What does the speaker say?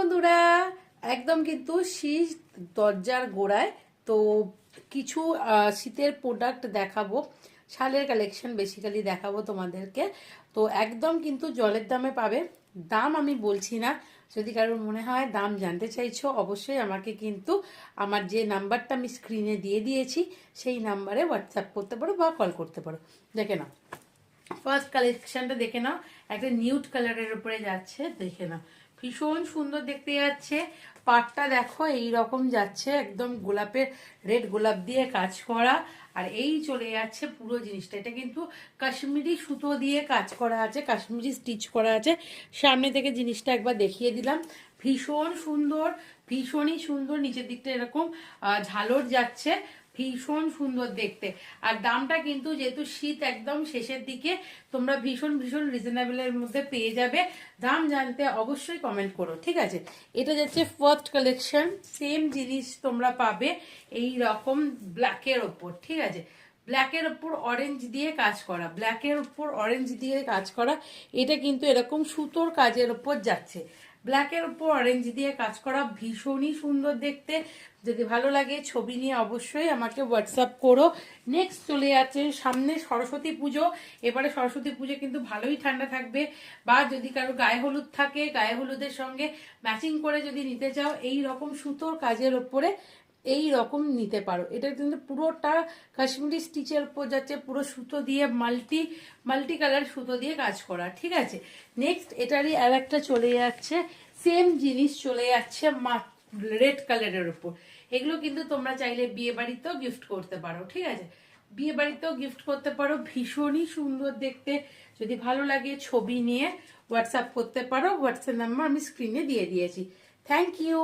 বন্ধুরা, একদম কিন্তু শীত দরজার গোড়ায়। তো কিছু শীতের প্রোডাক্ট দেখাবো, শালের কালেকশন বেসিক্যালি দেখাবো তোমাদেরকে। তো একদম কিন্তু জলের দামে পাবে। দাম আমি বলছি না, যদি কারোর মনে হয় দাম জানতে চাইছো অবশ্যই আমাকে কিন্তু আমার যে নাম্বারটা আমি স্ক্রিনে দিয়ে দিয়েছি সেই নাম্বারে হোয়াটসঅ্যাপ করতে পারো বা কল করতে পারো। দেখে নাও, ফার্স্ট কালেকশনটা দেখে নাও, একটা নিউড কালারের উপরে যাচ্ছে, দেখে নাও ভীষণ সুন্দর দেখতে যাচ্ছে। পাটটা দেখো এই রকম যাচ্ছে, একদম গোলাপের রেড গোলাপ দিয়ে কাজ করা। আর এই চলে যাচ্ছে পুরো জিনিসটা, এটা কিন্তু কাশ্মীরি সুতো দিয়ে কাজ করা আছে, কাশ্মীরি স্টিচ করা আছে। সামনে থেকে জিনিসটা একবার দেখিয়ে দিলাম, ভীষণ সুন্দর, ভীষণই সুন্দর। নিচের দিকটা এরকম ঝালর যাচ্ছে, ভীষণ সুন্দর দেখতে। আর দামটা কিন্তু যেহেতু শীত একদম শেষের দিকে, তোমরা ভীষণ ভীষণ রিজনেবলের মধ্যে পেয়ে যাবে। দাম জানতে অবশ্যই কমেন্ট করো, ঠিক আছে। এটা যাচ্ছে ফার্স্ট কালেকশন, সেম জিনিস তোমরা পাবে এই রকম ব্ল্যাকের ওপর, ঠিক আছে। ব্ল্যাকের ওপর অরেঞ্জ দিয়ে কাজ করা, ব্ল্যাকের ওপর অরেঞ্জ দিয়ে কাজ করা। এটা কিন্তু এরকম সুতোর কাজের ওপর যাচ্ছে, ব্ল্যাকের উপর অরেঞ্জ দিয়ে কাজ করা, ভীষণই সুন্দর দেখতে। যদি ভালো লাগে ছবি নিয়ে অবশ্যই আমাকে হোয়াটসঅ্যাপ করো। নেক্সট চলে যাচ্ছে সামনে সরস্বতী পুজো। এবারে সরস্বতী পুজো কিন্তু ভালোই ঠান্ডা থাকবে, বা যদি কারো গায়ে হলুদ থাকে, গায়ে হলুদের সঙ্গে ম্যাচিং করে যদি নিতে চাও এই রকম সুতোর কাজের ওপরে এই রকম নিতে পারো। এটা কিন্তু পুরোটা কাশ্মীরি স্টিচের উপর যাচ্ছে, পুরো সুতো দিয়ে মাল্টি মাল্টি কালার সুতো দিয়ে কাজ করা, ঠিক আছে। নেক্সট এটারই আর একটা চলে যাচ্ছে, সেম জিনিস চলে যাচ্ছে রেড কালারের উপর। এগুলো কিন্তু তোমরা চাইলে বিয়ে বাড়িতেও গিফট করতে পারো, ঠিক আছে। বিয়ে বাড়িতেও গিফট করতে পারো, ভীষণই সুন্দর দেখতে। যদি ভালো লাগে ছবি নিয়ে হোয়াটসঅ্যাপ করতে পারো, হোয়াটসঅ্যাপ নাম্বার আমি স্ক্রিনে দিয়ে দিয়েছি। Thank you.